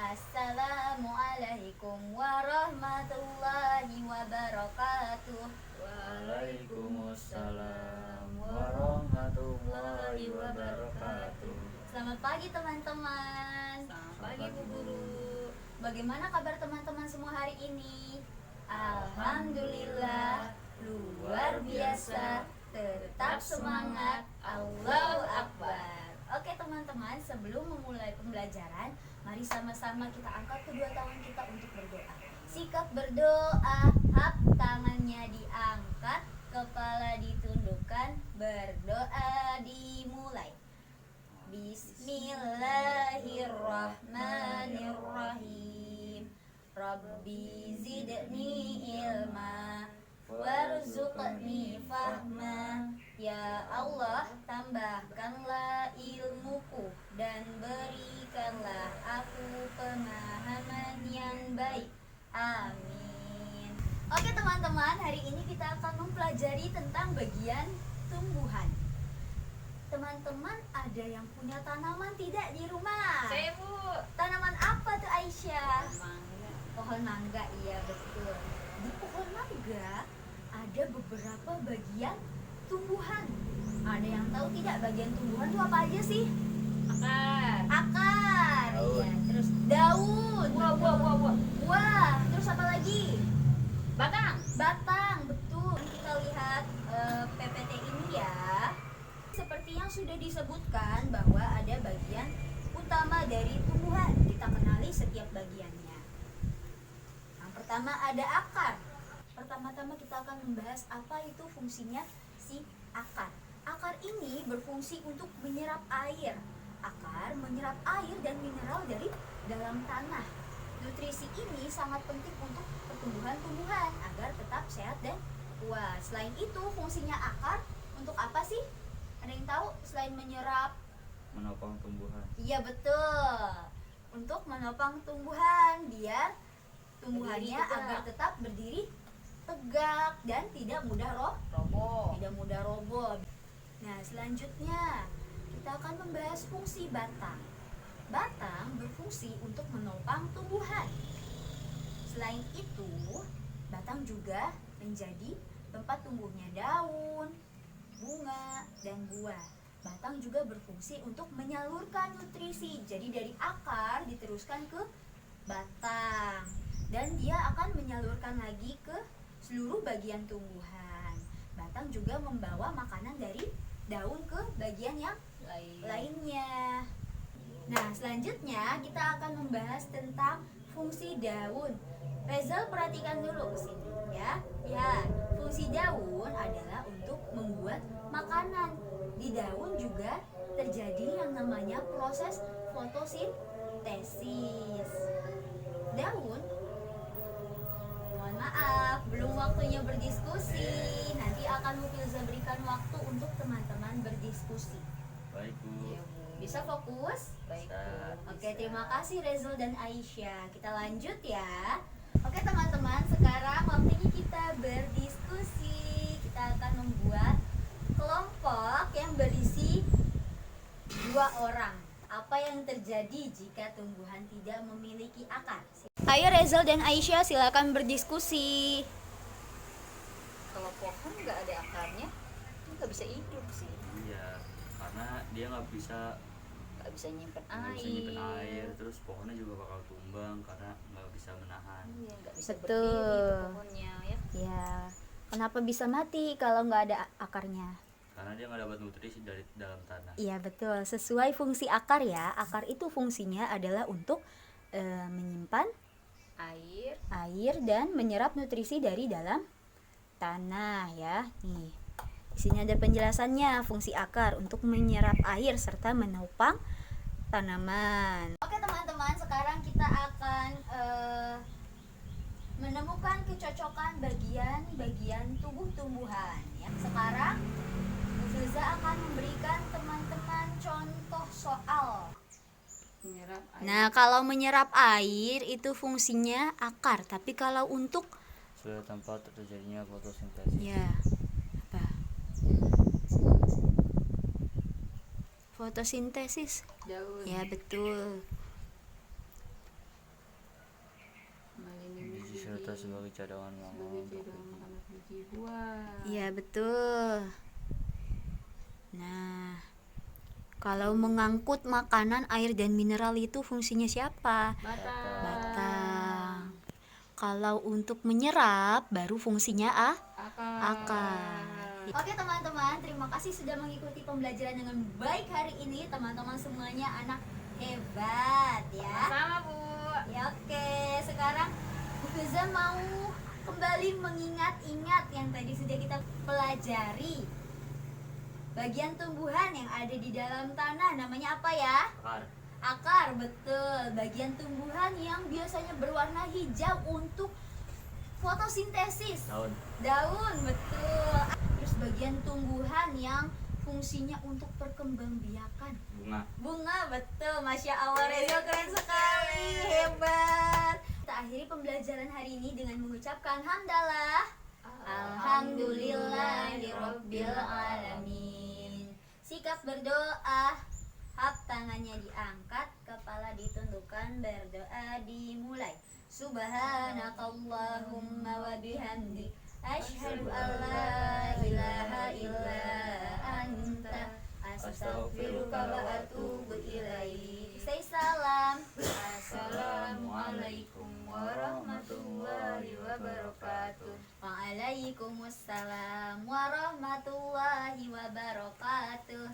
Assalamualaikum warahmatullahi wabarakatuh. Waalaikumsalam warahmatullahi wabarakatuh. Selamat pagi teman-teman. Selamat pagi, Bu Guru. Bagaimana kabar teman-teman semua hari ini? Alhamdulillah, luar biasa. Tetap semangat. Allahu Akbar. Oke teman-teman, sebelum memulai pembelajaran, mari sama-sama kita angkat kedua tangan kita untuk berdoa. Sikap berdoa, hap tangannya diangkat, kepala ditundukkan, berdoa dimulai. Bismillahirrahmanirrahim. Rabbi zidni ilma warzuqni fahma. Ya Allah, tambahkanlah ilmuku dan berikanlah aku pemahaman yang baik. Amin. Oke teman-teman, hari ini kita akan mempelajari tentang bagian tumbuhan. Teman-teman, ada yang punya tanaman tidak di rumah? Saya, Bu. Tanaman apa tuh Aisyah? Mangga. Pohon mangga, iya betul. Di pohon mangga ada beberapa bagian tumbuhan. Ada yang tahu tidak bagian tumbuhan itu apa aja sih? Akar. Akar, Daun. iya. Terus daun, Buah. buah. Terus apa lagi? Batang. Batang, betul. Kita lihat PPT ini ya. Seperti yang sudah disebutkan bahwa ada bagian utama dari tumbuhan. Kita kenali setiap bagiannya. Yang pertama ada akar. Pertama-tama kita akan membahas apa itu fungsinya si akar. Akar ini berfungsi untuk menyerap air. Akar menyerap air dan mineral dari dalam tanah. Nutrisi ini sangat penting untuk pertumbuhan tumbuhan agar tetap sehat dan kuat. Selain itu, fungsinya akar untuk apa sih? Ada yang tahu selain menyerap? Menopang tumbuhan. Iya betul. Untuk menopang tumbuhan biar tumbuhannya Berdiri tegak. agar tetap berdiri tegak dan tidak mudah Roboh. roboh. Nah, selanjutnya kita akan membahas fungsi batang. Batang berfungsi untuk menopang tumbuhan. Selain itu, batang juga menjadi tempat tumbuhnya daun, bunga, dan buah. Batang juga berfungsi untuk menyalurkan nutrisi. Jadi dari akar diteruskan ke batang dan dia akan menyalurkan lagi ke seluruh bagian tumbuhan. Batang juga membawa makanan dari daun ke bagian yang lainnya. Nah, selanjutnya kita akan membahas tentang fungsi daun. Rezal perhatikan dulu ke sini ya. Ya, fungsi daun adalah untuk membuat makanan. Di daun juga terjadi yang namanya proses fotosintesis. Daun, mohon maaf, belum waktunya berdiskusi. Nanti akan Mufilza berikan waktu untuk teman-teman berdiskusi. Baik, Bu. Iya, Bu. Bisa fokus? Baik, Bisa. Bu. Oke, terima kasih Rezul dan Aisyah. Kita lanjut ya. Oke teman-teman, sekarang waktunya kita berdiskusi. Kita akan membuat kelompok yang berisi 2 orang. Apa yang terjadi jika tumbuhan tidak memiliki akar? Ayo Rezul dan Aisyah, silakan berdiskusi. Kalau pohon nggak ada akarnya, itu nggak bisa hidup sih. Iya, karena dia nggak bisa Nggak bisa nyimpen nyimpen air. air, terus pohonnya juga bakal tumbang karena nggak bisa menahan. Iya, nggak bisa Betul. berdiri itu pohonnya ya. Ya, kenapa bisa mati kalau nggak ada akarnya? Karena dia nggak dapat nutrisi dari dalam tanah. Iya betul, sesuai fungsi akar ya. Akar itu fungsinya adalah untuk menyimpan Air. air dan menyerap nutrisi dari dalam tanah ya. Nih, di sini ada penjelasannya. Fungsi akar untuk menyerap air serta menopang tanaman. Oke teman-teman, sekarang kita akan menemukan kecocokan bagian-bagian tubuh tumbuhan. Ya. Sekarang Mufilza akan memberikan teman-teman contoh soal. Menyerap air. Nah, kalau menyerap air itu fungsinya akar, tapi kalau untuk Sudah tanpa terjadinya fotosintesis. ya apa? Fotosintesis. Daun. Ya, betul. serta sebagai cadangan makanan sebagai untuk cadangan makanan biji buah. Iya, betul. Nah, kalau mengangkut makanan, air, dan mineral itu fungsinya siapa? Batang. Batang. Kalau untuk menyerap, baru fungsinya akar. Oke teman-teman, terima kasih sudah mengikuti pembelajaran dengan baik hari ini. Teman-teman semuanya anak hebat ya. Sama Bu. Ya oke, sekarang Bu Fiza mau kembali mengingat-ingat yang tadi sudah kita pelajari. Bagian tumbuhan yang ada di dalam tanah namanya apa ya? akar. Akar, betul. Bagian tumbuhan yang biasanya berwarna hijau untuk fotosintesis. Daun, betul. Terus bagian tumbuhan yang fungsinya untuk perkembangbiakan. Bunga. Betul. Masya Allah, Reza keren sekali, hebat. Kita akhiri pembelajaran hari ini dengan mengucapkan hamdalah. Alhamdulillahirabbil alamin. Sikap berdoa, hap tangannya diangkat, kepala ditundukkan, berdoa dimulai. Subhanakallahumma wa bihamdik, asyhadu an la ilaha illa anta, astaghfiruka wa atubu ilaik. Say salam. Assalamualaikum warahmatullahi wabarakatuh. Waalaikumsalam warahmatullahi wabarakatuh.